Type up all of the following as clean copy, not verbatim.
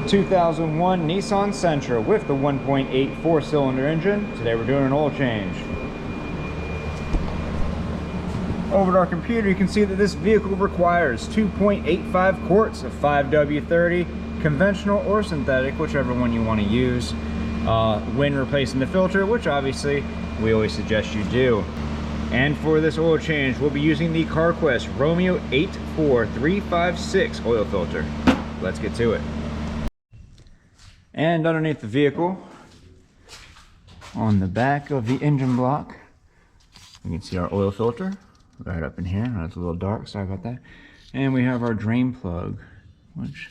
2001 Nissan Sentra with the 1.8 4-cylinder engine. Today we're doing an oil change. Over at our computer, you can see that this vehicle requires 2.85 quarts of 5W30, conventional or synthetic, whichever one you want to use, when replacing the filter, which obviously we always suggest you do. And for this oil change, we'll be using the CarQuest Romeo 84356 oil filter. Let's get to it. And underneath the vehicle, on the back of the engine block, you can see our oil filter right up in here. It's a little dark, sorry about that. And we have our drain plug, which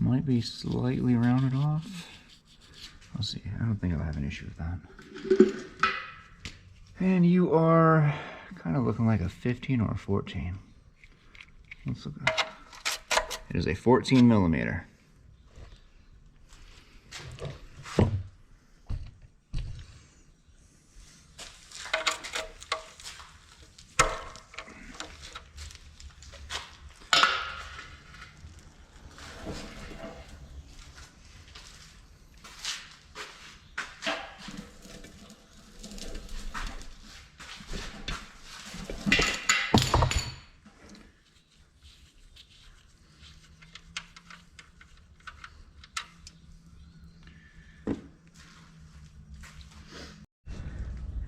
might be slightly rounded off. I'll see. I don't think I'll have an issue with that. And you are kind of looking like a 15 or a 14. Let's look at it. It is a 14 millimeter.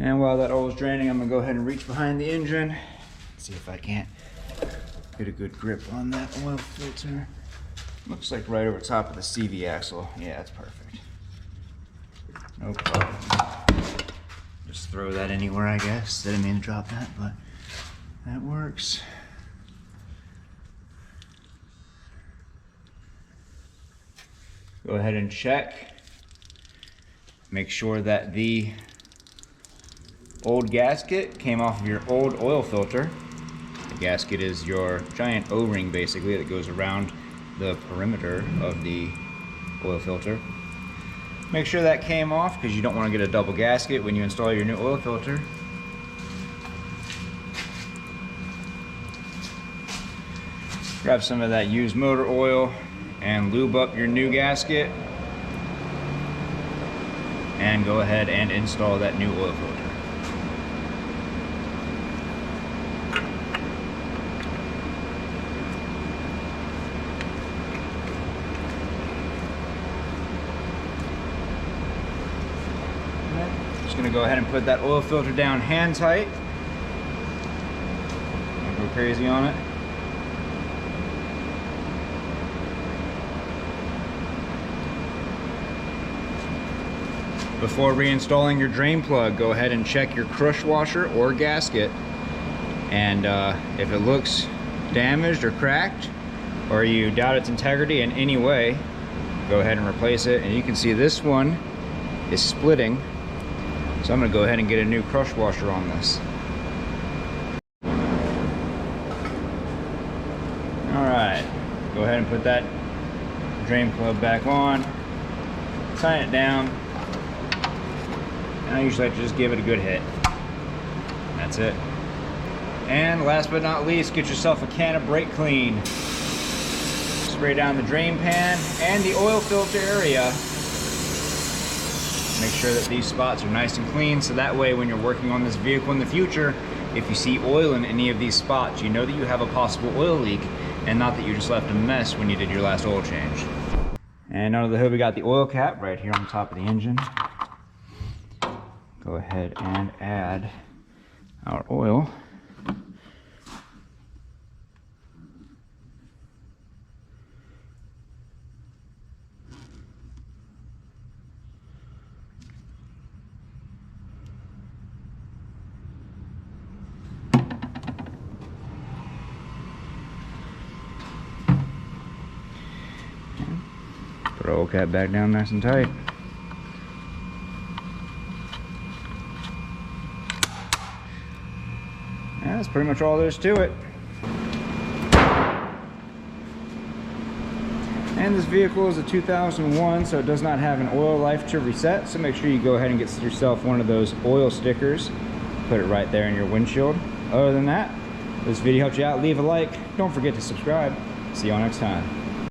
And while that oil is draining, I'm gonna go ahead and reach behind the engine, see if I can't get a good grip on that oil filter. Looks like right over top of the CV axle. Yeah, that's perfect. No problem. Just throw that anywhere, I guess. Didn't mean to drop that, but that works. Go ahead and check. Make sure that the old gasket came off of your old oil filter. The gasket is your giant O-ring basically that goes around the perimeter of the oil filter. Make sure that came off because you don't want to get a double gasket when you install your new oil filter. Grab some of that used motor oil and lube up your new gasket and go ahead and install that new oil filter. Just gonna go ahead and put that oil filter down hand tight. Don't go crazy on it. Before reinstalling your drain plug, go ahead and check your crush washer or gasket. And if it looks damaged or cracked, or you doubt its integrity in any way, go ahead and replace it. And you can see this one is splitting. So I'm gonna go ahead and get a new crush washer on this. All right, go ahead and put that drain plug back on, tighten it down. And I usually like to just give it a good hit. That's it. And last but not least, get yourself a can of brake clean. Spray down the drain pan and the oil filter area. Make sure that these spots are nice and clean, so that way when you're working on this vehicle in the future, if you see oil in any of these spots, you know that you have a possible oil leak and not that you just left a mess when you did your last oil change. And under the hood, we got the oil cap right here on the top of the engine. Go ahead and add our oil. Put our oil cap back down nice and tight. Yeah, that's pretty much all there is to it. And this vehicle is a 2001, so it does not have an oil life to reset, so make sure you go ahead and get yourself one of those oil stickers. Put it right there in your windshield. Other than that, if this video helped you out, leave a like. Don't forget to subscribe. See y'all next time.